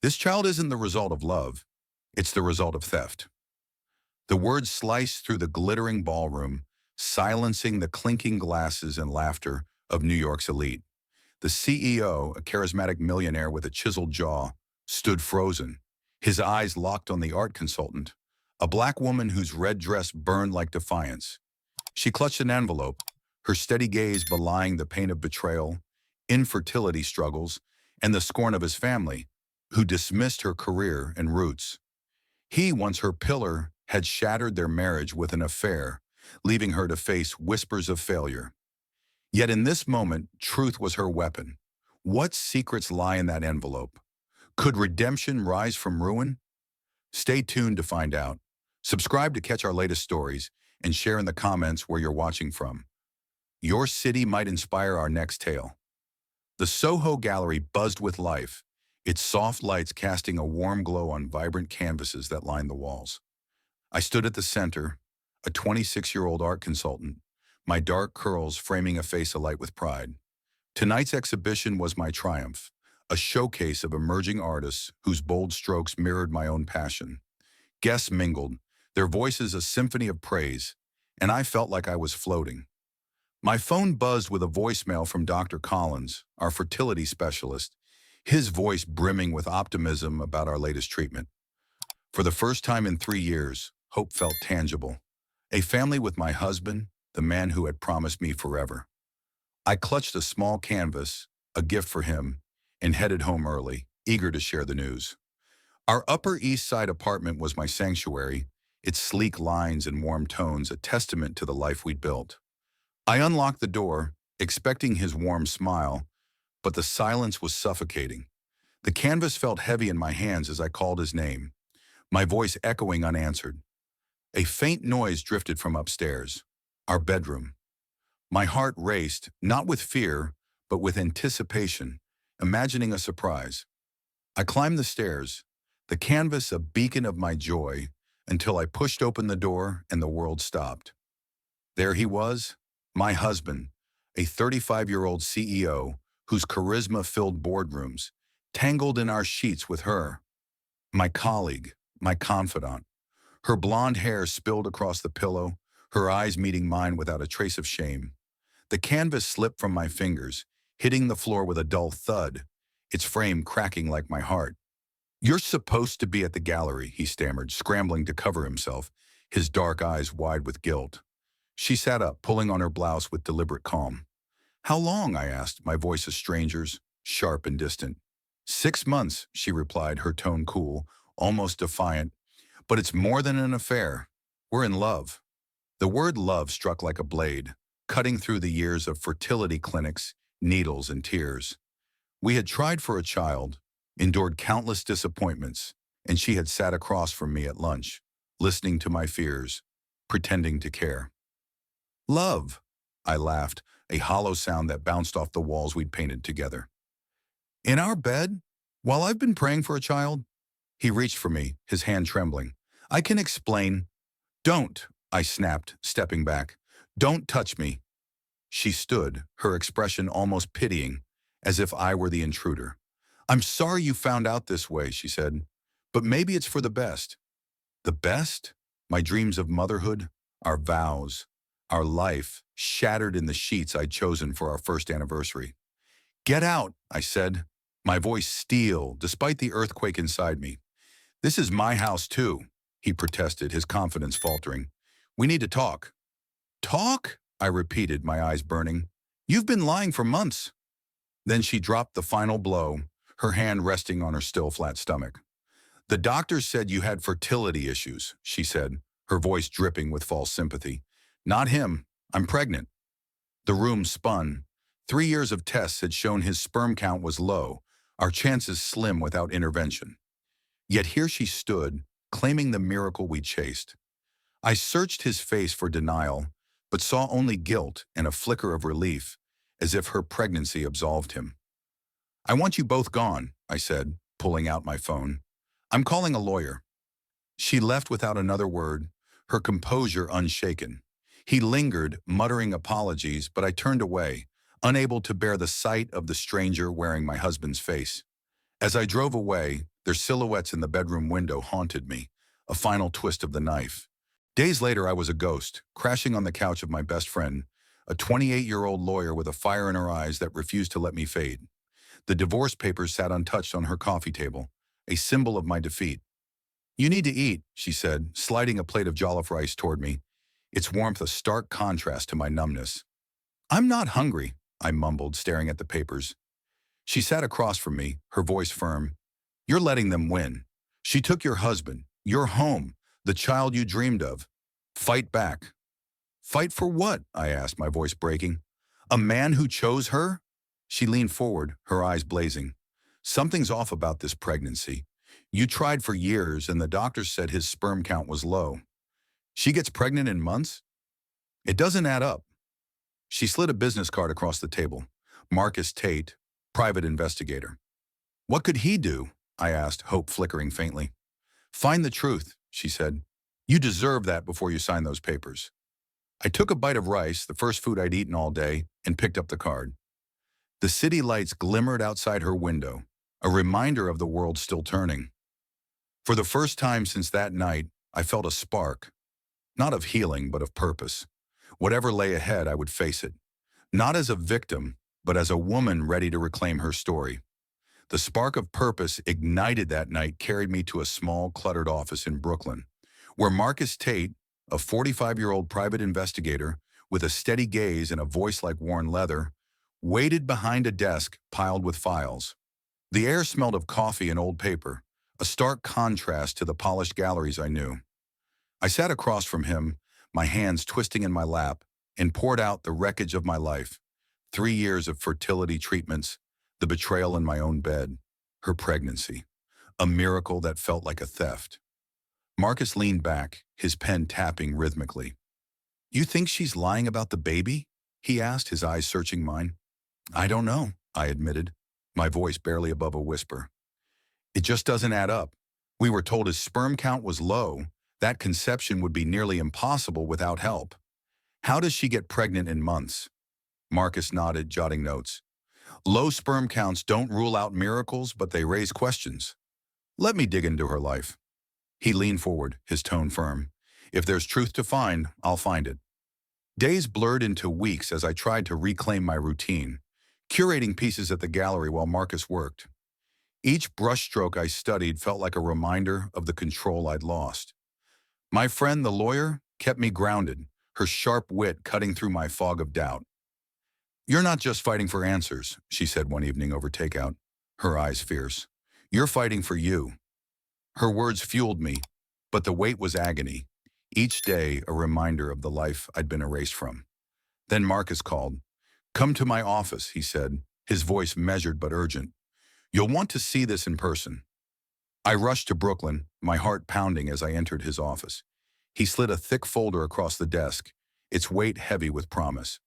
This child isn't the result of love, it's the result of theft. The words sliced through the glittering ballroom, silencing the clinking glasses and laughter of New York's elite. The CEO, a charismatic millionaire with a chiseled jaw, stood frozen, his eyes locked on the art consultant, a black woman whose red dress burned like defiance. She clutched an envelope, her steady gaze belying the pain of betrayal, infertility struggles, and the scorn of his family, who dismissed her career and roots. He, once her pillar, had shattered their marriage with an affair, leaving her to face whispers of failure. Yet in this moment, truth was her weapon. What secrets lie in that envelope? Could redemption rise from ruin? Stay tuned to find out. Subscribe to catch our latest stories and share in the comments where you're watching from. Your city might inspire our next tale. The Soho Gallery buzzed with life, its soft lights casting a warm glow on vibrant canvases that lined the walls. I stood at the center, a 26-year-old art consultant, my dark curls framing a face alight with pride. Tonight's exhibition was my triumph, a showcase of emerging artists whose bold strokes mirrored my own passion. Guests mingled, their voices a symphony of praise, and I felt like I was floating. My phone buzzed with a voicemail from Dr. Collins, our fertility specialist, his voice brimming with optimism about our latest treatment. For the first time in 3 years, hope felt tangible. A family with my husband, the man who had promised me forever. I clutched a small canvas, a gift for him, and headed home early, eager to share the news. Our Upper East Side apartment was my sanctuary, its sleek lines and warm tones a testament to the life we'd built. I unlocked the door, expecting his warm smile, but the silence was suffocating. The canvas felt heavy in my hands as I called his name, my voice echoing unanswered. A faint noise drifted from upstairs, our bedroom. My heart raced, not with fear, but with anticipation, imagining a surprise. I climbed the stairs, the canvas a beacon of my joy, until I pushed open the door and the world stopped. There he was, my husband, a 35-year-old CEO whose charisma filled boardrooms, tangled in our sheets with her. My colleague, my confidant. Her blonde hair spilled across the pillow, her eyes meeting mine without a trace of shame. The canvas slipped from my fingers, hitting the floor with a dull thud, its frame cracking like my heart. "You're supposed to be at the gallery," he stammered, scrambling to cover himself, his dark eyes wide with guilt. She sat up, pulling on her blouse with deliberate calm. "How long?" I asked, my voice a stranger's, sharp and distant. "6 months," she replied, her tone cool, almost defiant. "But it's more than an affair. We're in love." The word love struck like a blade, cutting through the years of fertility clinics, needles, and tears. We had tried for a child, endured countless disappointments, and she had sat across from me at lunch, listening to my fears, pretending to care. "Love," I laughed, a hollow sound that bounced off the walls we'd painted together. "In our bed? While I've been praying for a child?" He reached for me, his hand trembling. "I can explain." "Don't," I snapped, stepping back. "Don't touch me." She stood, her expression almost pitying, as if I were the intruder. "I'm sorry you found out this way," she said, "but maybe it's for the best." The best? My dreams of motherhood, our vows, our life, shattered in the sheets I'd chosen for our first anniversary. "Get out," I said, my voice steel despite the earthquake inside me. "This is my house too," he protested, his confidence faltering. "We need to talk." "Talk?" I repeated, my eyes burning. "You've been lying for months." Then she dropped the final blow, her hand resting on her still flat stomach. "The doctor said you had fertility issues," she said, her voice dripping with false sympathy. "Not him. I'm pregnant." The room spun. 3 years of tests had shown his sperm count was low, our chances slim without intervention. Yet here she stood, claiming the miracle we chased. I searched his face for denial, but saw only guilt and a flicker of relief, as if her pregnancy absolved him. "I want you both gone," I said, pulling out my phone. "I'm calling a lawyer." She left without another word, her composure unshaken. He lingered, muttering apologies, but I turned away, unable to bear the sight of the stranger wearing my husband's face. As I drove away, Their silhouettes in the bedroom window haunted me, a final twist of the knife. Days later, I was a ghost, crashing on the couch of my best friend, a 28-year-old lawyer with a fire in her eyes that refused to let me fade. The divorce papers sat untouched on her coffee table, a symbol of my defeat. "You need to eat," she said, sliding a plate of jollof rice toward me, its warmth a stark contrast to my numbness. "I'm not hungry," I mumbled, staring at the papers. She sat across from me, her voice firm. "You're letting them win. She took your husband, your home, the child you dreamed of. Fight back." "Fight for what?" I asked, my voice breaking. "A man who chose her?" She leaned forward, her eyes blazing. "Something's off about this pregnancy. You tried for years and the doctors said his sperm count was low. She gets pregnant in months? It doesn't add up." She slid a business card across the table. "Marcus Tate, private investigator." "What could he do?" I asked, hope flickering faintly. "Find the truth," she said. "You deserve that before you sign those papers." I took a bite of rice, the first food I'd eaten all day, and picked up the card. The city lights glimmered outside her window, a reminder of the world still turning. For the first time since that night, I felt a spark, not of healing, but of purpose. Whatever lay ahead, I would face it. Not as a victim, but as a woman ready to reclaim her story. The spark of purpose ignited that night carried me to a small, cluttered office in Brooklyn, where Marcus Tate, a 45-year-old private investigator with a steady gaze and a voice like worn leather, waited behind a desk piled with files. The air smelled of coffee and old paper, a stark contrast to the polished galleries I knew. I sat across from him, my hands twisting in my lap, and poured out the wreckage of my life. 3 years of fertility treatments, the betrayal in my own bed, her pregnancy, a miracle that felt like a theft. Marcus leaned back, his pen tapping rhythmically. "You think she's lying about the baby?" he asked, his eyes searching mine. "I don't know," I admitted, my voice barely above a whisper. "It just doesn't add up. We were told his sperm count was low, that conception would be nearly impossible without help. How does she get pregnant in months?" Marcus nodded, jotting notes. "Low sperm counts don't rule out miracles, but they raise questions. Let me dig into her life." He leaned forward, his tone firm. "If there's truth to find, I'll find it." Days blurred into weeks as I tried to reclaim my routine, curating pieces at the gallery while Marcus worked. Each brushstroke I studied felt like a reminder of the control I'd lost. My friend, the lawyer, kept me grounded, her sharp wit cutting through my fog of doubt. "You're not just fighting for answers," she said one evening over takeout, her eyes fierce. "You're fighting for you." Her words fueled me, but the weight was agony, each day a reminder of the life I'd been erased from. Then Marcus called. "Come to my office," he said, his voice measured but urgent. "You'll want to see this in person." I rushed to Brooklyn, my heart pounding as I entered his office. He slid a thick folder across the desk, its weight heavy with promise.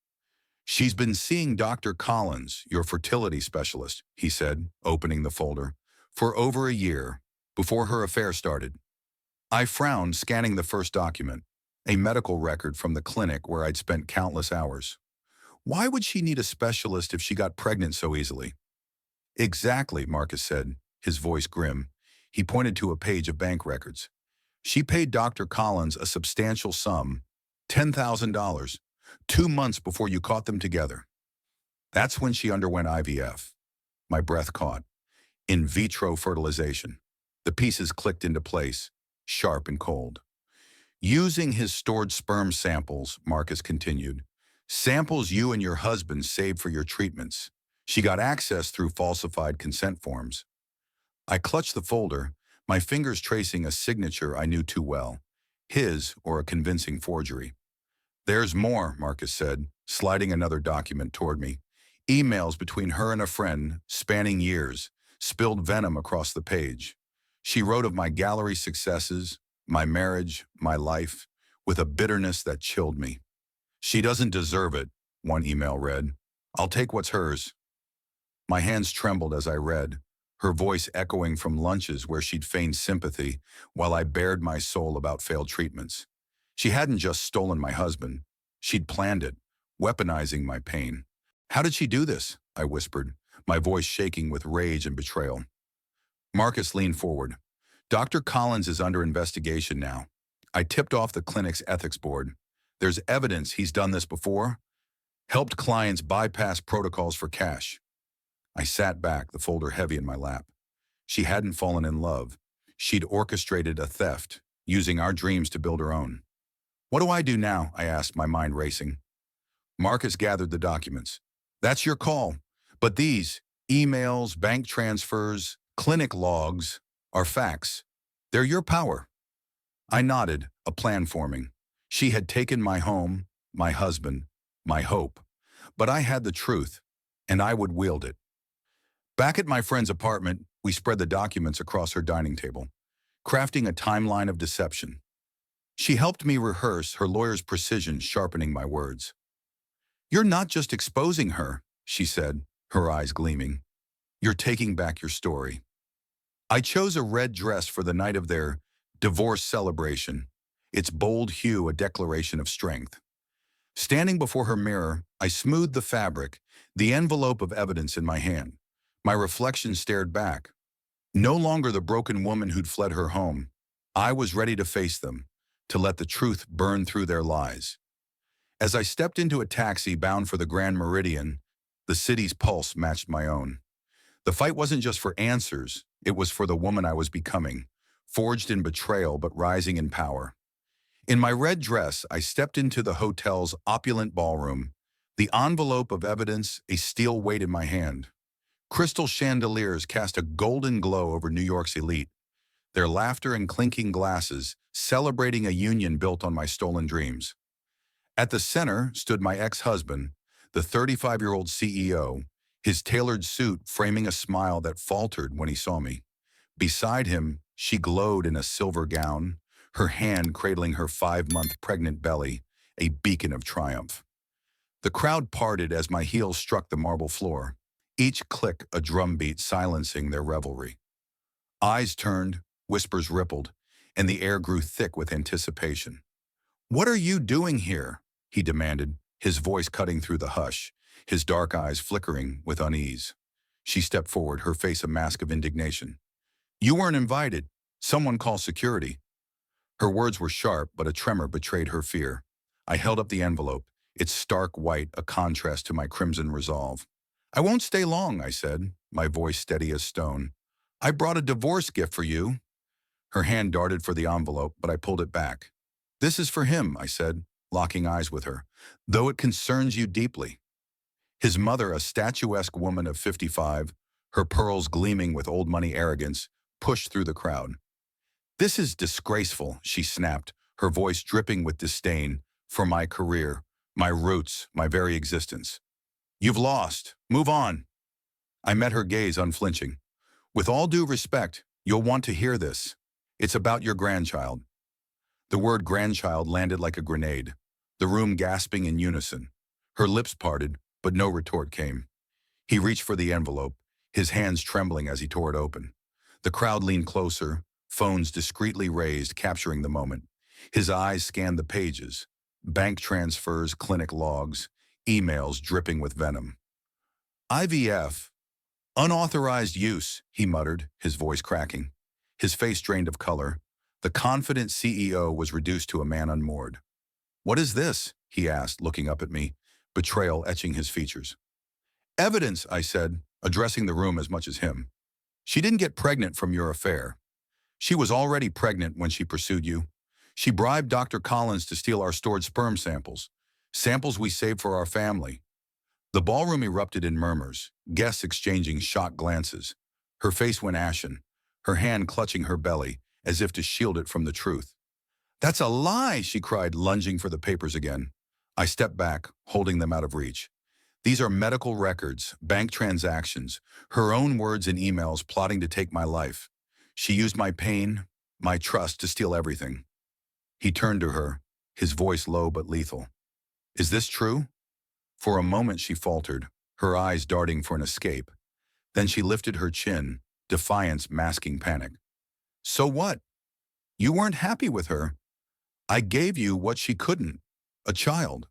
"She's been seeing Dr. Collins, your fertility specialist," he said, opening the folder, "for over a year, before her affair started." I frowned, scanning the first document, a medical record from the clinic where I'd spent countless hours. Why would she need a specialist if she got pregnant so easily? "Exactly," Marcus said, his voice grim. He pointed to a page of bank records. "She paid Dr. Collins a substantial sum, $10,000, 2 months before you caught them together. That's when she underwent IVF." My breath caught. In vitro fertilization. The pieces clicked into place, sharp and cold. "Using his stored sperm samples," Marcus continued. "Samples you and your husband saved for your treatments. She got access through falsified consent forms." I clutched the folder, my fingers tracing a signature I knew too well. His or a convincing forgery. "There's more," Marcus said, sliding another document toward me. Emails between her and a friend, spanning years, spilled venom across the page. She wrote of my gallery successes, my marriage, my life, with a bitterness that chilled me. "She doesn't deserve it," one email read. "I'll take what's hers." My hands trembled as I read, her voice echoing from lunches where she'd feigned sympathy while I bared my soul about failed treatments. She hadn't just stolen my husband. She'd planned it, weaponizing my pain. "How did she do this?" I whispered, my voice shaking with rage and betrayal. Marcus leaned forward. Dr. Collins is under investigation now. I tipped off the clinic's ethics board. There's evidence he's done this before, helped clients bypass protocols for cash. I sat back, the folder heavy in my lap. She hadn't fallen in love. She'd orchestrated a theft, using our dreams to build her own. What do I do now? I asked, my mind racing. Marcus gathered the documents. That's your call. But these emails, bank transfers, clinic logs are facts. They're your power. I nodded, a plan forming. She had taken my home, my husband, my hope. But I had the truth, and I would wield it. Back at my friend's apartment, we spread the documents across her dining table, crafting a timeline of deception. She helped me rehearse, her lawyer's precision sharpening my words. You're not just exposing her, she said, her eyes gleaming. You're taking back your story. I chose a red dress for the night of their divorce celebration, its bold hue a declaration of strength. Standing before her mirror, I smoothed the fabric, the envelope of evidence in my hand. My reflection stared back. No longer the broken woman who'd fled her home. I was ready to face them, to let the truth burn through their lies. As I stepped into a taxi bound for the Grand Meridian, the city's pulse matched my own. The fight wasn't just for answers, it was for the woman I was becoming, forged in betrayal but rising in power. In my red dress, I stepped into the hotel's opulent ballroom, the envelope of evidence a steel weight in my hand. Crystal chandeliers cast a golden glow over New York's elite, their laughter and clinking glasses celebrating a union built on my stolen dreams. At the center stood my ex-husband, the 35-year-old CEO, his tailored suit framing a smile that faltered when he saw me. Beside him, she glowed in a silver gown, her hand cradling her 5-month pregnant belly, a beacon of triumph. The crowd parted as my heels struck the marble floor, each click a drumbeat silencing their revelry. Eyes turned, whispers rippled, and the air grew thick with anticipation. "What are you doing here?" he demanded, his voice cutting through the hush, his dark eyes flickering with unease. She stepped forward, her face a mask of indignation. "You weren't invited. Someone call security." Her words were sharp, but a tremor betrayed her fear. I held up the envelope, its stark white a contrast to my crimson resolve. "I won't stay long," I said, my voice steady as stone. "I brought a divorce gift for you." Her hand darted for the envelope, but I pulled it back. "This is for him," I said, locking eyes with her, "though it concerns you deeply." His mother, a statuesque woman of 55, her pearls gleaming with old money arrogance, pushed through the crowd. "This is disgraceful," she snapped, her voice dripping with disdain, "for my career, my roots, my very existence. You've lost. Move on." I met her gaze unflinching. "With all due respect, you'll want to hear this. It's about your grandchild." The word grandchild landed like a grenade, the room gasping in unison. Her lips parted, but no retort came. He reached for the envelope, his hands trembling as he tore it open. The crowd leaned closer, phones discreetly raised, capturing the moment. His eyes scanned the pages, bank transfers, clinic logs, emails dripping with venom. "IVF, unauthorized use," he muttered, his voice cracking. His face drained of color. The confident CEO was reduced to a man unmoored. "What is this?" he asked, looking up at me, betrayal etching his features. "Evidence," I said, addressing the room as much as him. "She didn't get pregnant from your affair. She was already pregnant when she pursued you. She bribed Dr. Collins to steal our stored sperm samples, samples we saved for our family." The ballroom erupted in murmurs, guests exchanging shocked glances. Her face went ashen, her hand clutching her belly, as if to shield it from the truth. "That's a lie," she cried, lunging for the papers again. I stepped back, holding them out of reach. "These are medical records, bank transactions, her own words in emails plotting to take my life. She used my pain, my trust to steal everything." He turned to her, his voice low but lethal. "Is this true?" For a moment she faltered, her eyes darting for an escape. Then she lifted her chin, defiance masking panic. "So what? You weren't happy with her. I gave you what she couldn't, a child."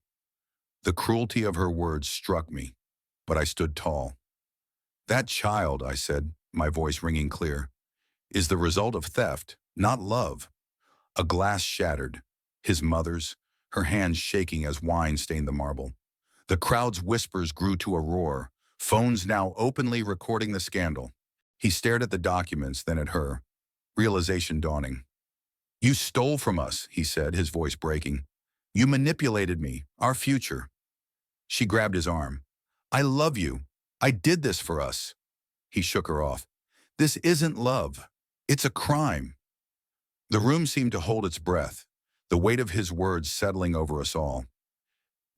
The cruelty of her words struck me, but I stood tall. "That child," I said, my voice ringing clear, is the result of theft, not love. A glass shattered. His mother's, her hands shaking as wine stained the marble. The crowd's whispers grew to a roar, phones now openly recording the scandal. He stared at the documents, then at her, realization dawning. "You stole from us," he said, his voice breaking. "You manipulated me, our future." She grabbed his arm. "I love you. I did this for us." He shook her off. "This isn't love. It's a crime." The room seemed to hold its breath, the weight of his words settling over us all.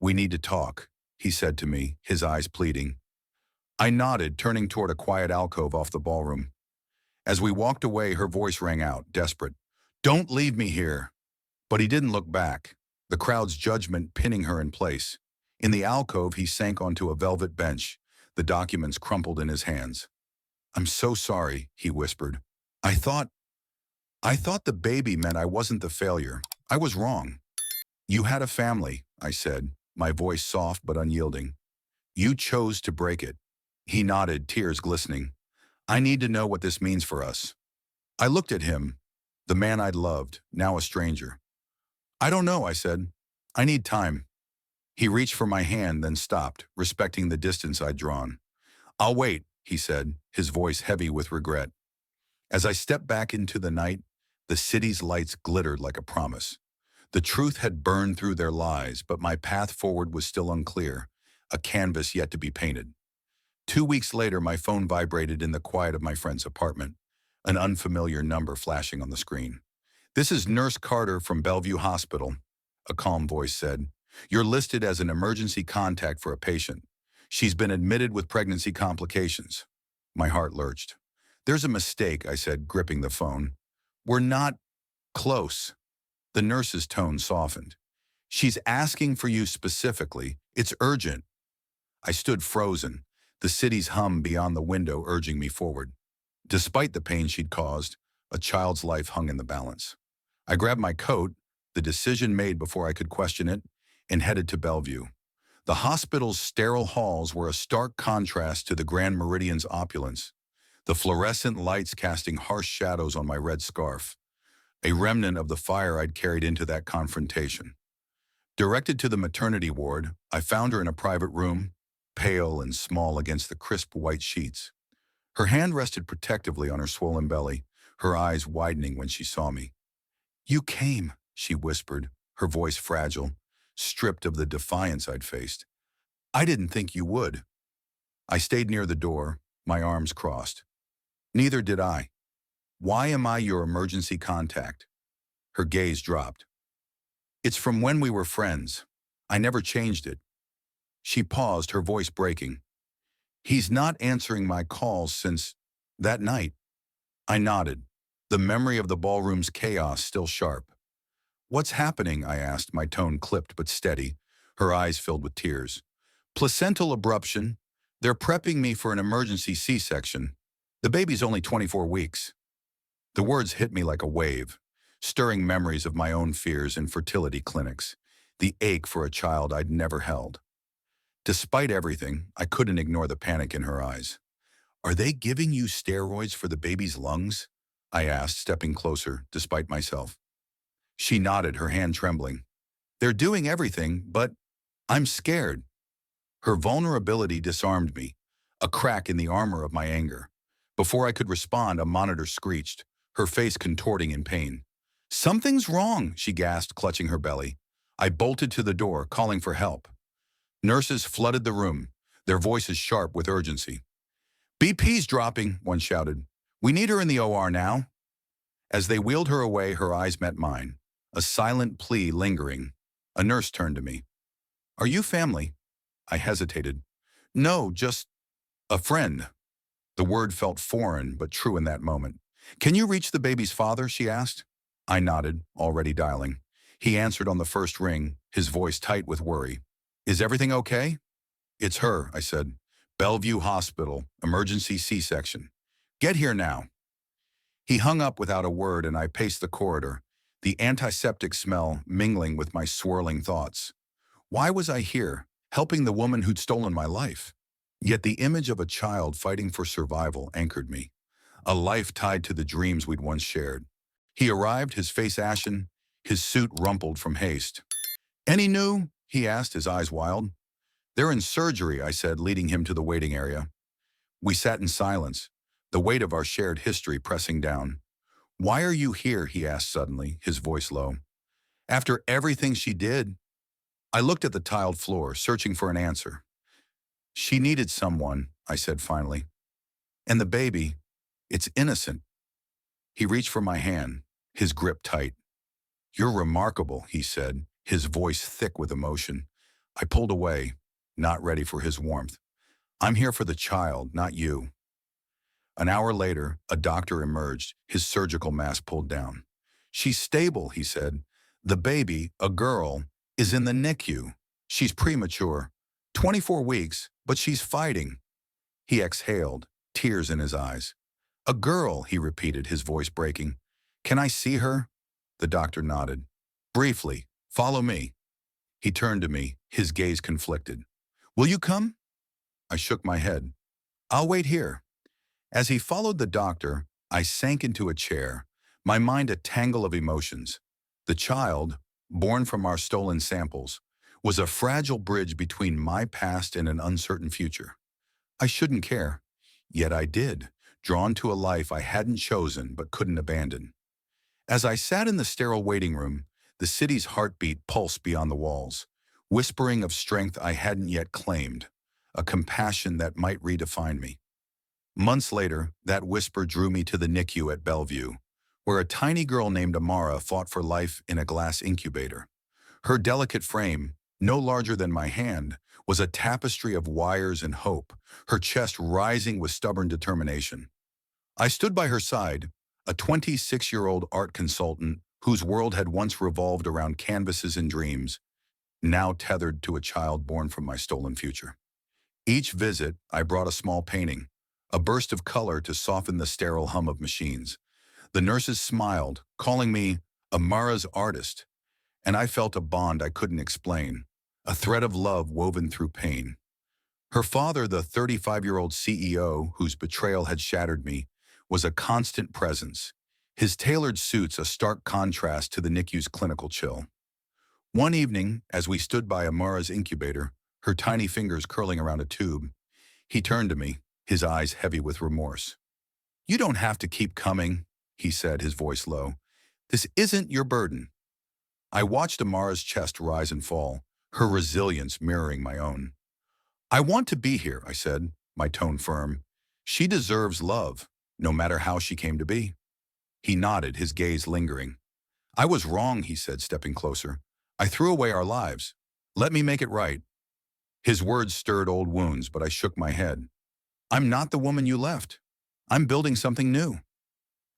"We need to talk," he said to me, his eyes pleading. I nodded, turning toward a quiet alcove off the ballroom. As we walked away, her voice rang out, desperate. "Don't leave me here." But he didn't look back, the crowd's judgment pinning her in place. In the alcove, he sank onto a velvet bench, the documents crumpled in his hands. "I'm so sorry," he whispered. I thought the baby meant I wasn't the failure. I was wrong." "You had a family," I said, my voice soft but unyielding. "You chose to break it." He nodded, tears glistening. "I need to know what this means for us." I looked at him, the man I'd loved, now a stranger. "I don't know," I said. "I need time." He reached for my hand, then stopped, respecting the distance I'd drawn. "I'll wait," he said, his voice heavy with regret. As I stepped back into the night, the city's lights glittered like a promise. The truth had burned through their lies, but my path forward was still unclear, a canvas yet to be painted. 2 weeks later, my phone vibrated in the quiet of my friend's apartment, an unfamiliar number flashing on the screen. "This is Nurse Carter from Bellevue Hospital," a calm voice said. "You're listed as an emergency contact for a patient. She's been admitted with pregnancy complications." My heart lurched. "There's a mistake," I said, gripping the phone. "We're not close." The nurse's tone softened. "She's asking for you specifically. It's urgent." I stood frozen, the city's hum beyond the window urging me forward. Despite the pain she'd caused, a child's life hung in the balance. I grabbed my coat, the decision made before I could question it, and headed to Bellevue. The hospital's sterile halls were a stark contrast to the Grand Meridian's opulence, the fluorescent lights casting harsh shadows on my red scarf, a remnant of the fire I'd carried into that confrontation. Directed to the maternity ward, I found her in a private room, pale and small against the crisp white sheets. Her hand rested protectively on her swollen belly, her eyes widening when she saw me. "You came," she whispered, her voice fragile, stripped of the defiance I'd faced. "I didn't think you would." I stayed near the door, my arms crossed. "Neither did I. Why am I your emergency contact?" Her gaze dropped. "It's from when we were friends. I never changed it." She paused, her voice breaking. "He's not answering my calls since that night." I nodded, the memory of the ballroom's chaos still sharp. "What's happening?" I asked, my tone clipped but steady, her eyes filled with tears. "Placental abruption. They're prepping me for an emergency C-section. The baby's only 24 weeks. The words hit me like a wave, stirring memories of my own fears in fertility clinics, the ache for a child I'd never held. Despite everything, I couldn't ignore the panic in her eyes. "Are they giving you steroids for the baby's lungs?" I asked, stepping closer, despite myself. She nodded, her hand trembling. "They're doing everything, but I'm scared." Her vulnerability disarmed me, a crack in the armor of my anger. Before I could respond, a monitor screeched, her face contorting in pain. "Something's wrong," she gasped, clutching her belly. I bolted to the door, calling for help. Nurses flooded the room, their voices sharp with urgency. "BP's dropping," one shouted. "We need her in the OR now." As they wheeled her away, her eyes met mine, a silent plea lingering. A nurse turned to me. "Are you family?" I hesitated. "No, just a friend." The word felt foreign but true in that moment. "Can you reach the baby's father?" she asked. I nodded, already dialing. He answered on the first ring, his voice tight with worry. "Is everything okay?" "It's her," I said. "Bellevue Hospital, emergency C-section. Get here now." He hung up without a word and I paced the corridor, the antiseptic smell mingling with my swirling thoughts. Why was I here, helping the woman who'd stolen my life? Yet the image of a child fighting for survival anchored me. a life tied to the dreams we'd once shared. He arrived, his face ashen, his suit rumpled from haste. "Any new?" he asked, his eyes wild. "They're in surgery," I said, leading him to the waiting area. We sat in silence, the weight of our shared history pressing down. "Why are you here?" he asked suddenly, his voice low. "After everything she did?" I looked at the tiled floor, searching for an answer. "She needed someone," I said finally. "And the baby, it's innocent." He reached for my hand, his grip tight. "You're remarkable," he said, his voice thick with emotion. I pulled away, not ready for his warmth. "I'm here for the child, not you." An hour later, a doctor emerged, his surgical mask pulled down. "She's stable," he said. "The baby, a girl, is in the NICU. She's premature. 24 weeks, but she's fighting." He exhaled, tears in his eyes. "A girl," he repeated, his voice breaking. "Can I see her?" The doctor nodded. "Briefly. Follow me." He turned to me, his gaze conflicted. "Will you come?" I shook my head. "I'll wait here." As he followed the doctor, I sank into a chair, my mind a tangle of emotions. The child, born from our stolen samples, was a fragile bridge between my past and an uncertain future. I shouldn't care, yet I did, drawn to a life I hadn't chosen but couldn't abandon. As I sat in the sterile waiting room, the city's heartbeat pulsed beyond the walls, whispering of strength I hadn't yet claimed, a compassion that might redefine me. Months later, that whisper drew me to the NICU at Bellevue, where a tiny girl named Amara fought for life in a glass incubator. Her delicate frame, no larger than my hand, was a tapestry of wires and hope, her chest rising with stubborn determination. I stood by her side, a 26-year-old art consultant whose world had once revolved around canvases and dreams, now tethered to a child born from my stolen future. Each visit, I brought a small painting, a burst of color to soften the sterile hum of machines. The nurses smiled, calling me Amara's artist, and I felt a bond I couldn't explain, a thread of love woven through pain. Her father, the 35-year-old CEO whose betrayal had shattered me, was a constant presence, his tailored suits a stark contrast to the NICU's clinical chill. One evening, as we stood by Amara's incubator, her tiny fingers curling around a tube, he turned to me, his eyes heavy with remorse. "You don't have to keep coming," he said, his voice low. "This isn't your burden." I watched Amara's chest rise and fall, her resilience mirroring my own. "I want to be here," I said, my tone firm. "She deserves love, no matter how she came to be." He nodded, his gaze lingering. "I was wrong," he said, stepping closer. "I threw away our lives. Let me make it right." His words stirred old wounds, but I shook my head. "I'm not the woman you left. I'm building something new."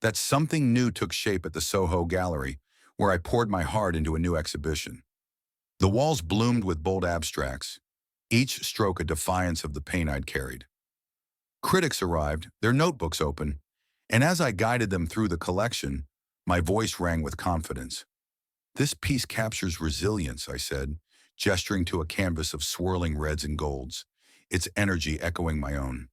That something new took shape at the Soho Gallery, where I poured my heart into a new exhibition. The walls bloomed with bold abstracts, each stroke a defiance of the pain I'd carried. Critics arrived, their notebooks open, and as I guided them through the collection, my voice rang with confidence. "This piece captures resilience," I said, gesturing to a canvas of swirling reds and golds, its energy echoing my own.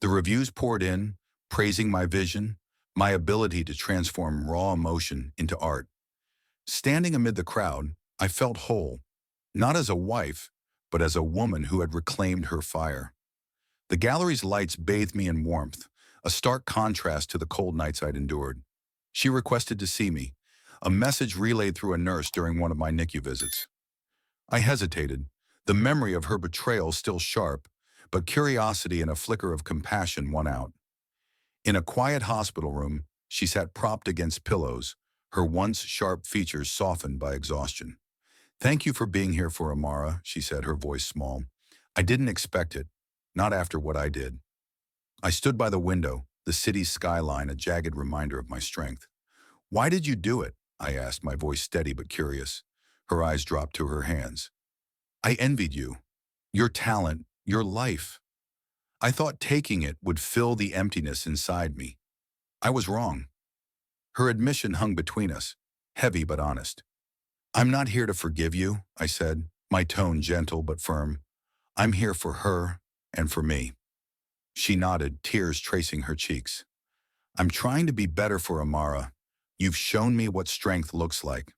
The reviews poured in, praising my vision, my ability to transform raw emotion into art. Standing amid the crowd, I felt whole, not as a wife, but as a woman who had reclaimed her fire. The gallery's lights bathed me in warmth, a stark contrast to the cold nights I'd endured. She requested to see me, a message relayed through a nurse during one of my NICU visits. I hesitated, the memory of her betrayal still sharp, but curiosity and a flicker of compassion won out. In a quiet hospital room, she sat propped against pillows, her once sharp features softened by exhaustion. "Thank you for being here for Amara," she said, her voice small. "I didn't expect it, not after what I did." I stood by the window, the city's skyline a jagged reminder of my strength. "Why did you do it?" I asked, my voice steady but curious. Her eyes dropped to her hands. "I envied you. Your talent, your life. I thought taking it would fill the emptiness inside me. I was wrong." Her admission hung between us, heavy but honest. "I'm not here to forgive you," I said, my tone gentle but firm. "I'm here for her and for me." She nodded, tears tracing her cheeks. I'm trying to be better for Amara. You've shown me what strength looks like.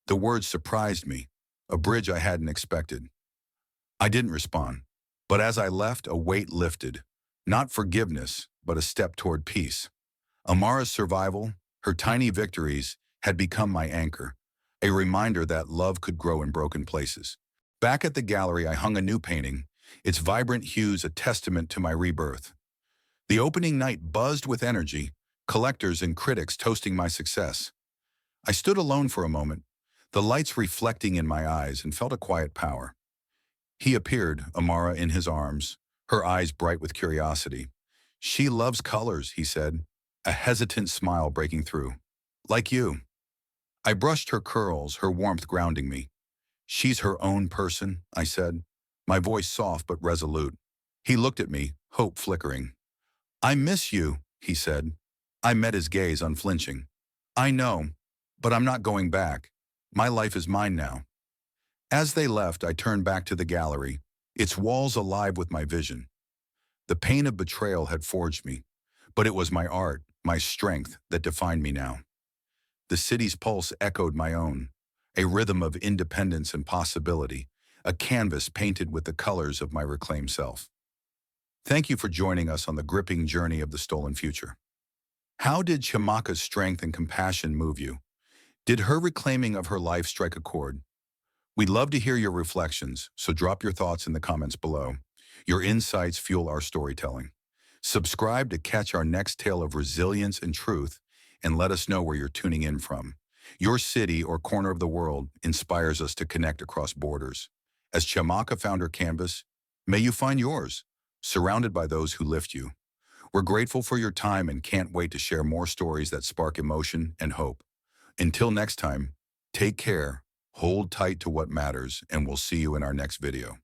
The words surprised me, a bridge I hadn't expected. I didn't respond, but as I left, a weight lifted. Not forgiveness, but a step toward peace. Amara's survival, her tiny victories, had become my anchor, a reminder that love could grow in broken places. Back at the gallery, I hung a new painting, its vibrant hues a testament to my rebirth. The opening night buzzed with energy, collectors and critics toasting my success. I stood alone for a moment, the lights reflecting in my eyes, and felt a quiet power. He appeared, Amara in his arms, her eyes bright with curiosity. She loves colors, he said, a hesitant smile breaking through. Like you. I brushed her curls, her warmth grounding me. She's her own person, I said, my voice soft but resolute. He looked at me, hope flickering. I miss you, he said. I met his gaze unflinching. I know, but I'm not going back. My life is mine now. As they left, I turned back to the gallery, its walls alive with my vision. The pain of betrayal had forged me, but it was my art, my strength, that defined me now. The city's pulse echoed my own, a rhythm of independence and possibility, a canvas painted with the colors of my reclaimed self. Thank you for joining us on the gripping journey of the stolen future. How did Chamaka's strength and compassion move you? Did her reclaiming of her life strike a chord? We'd love to hear your reflections, so drop your thoughts in the comments below. Your insights fuel our storytelling. Subscribe to catch our next tale of resilience and truth, and let us know where you're tuning in from. Your city or corner of the world inspires us to connect across borders. As Chamaka found her canvas, may you find yours, surrounded by those who lift you. We're grateful for your time and can't wait to share more stories that spark emotion and hope. Until next time, take care, hold tight to what matters, and we'll see you in our next video.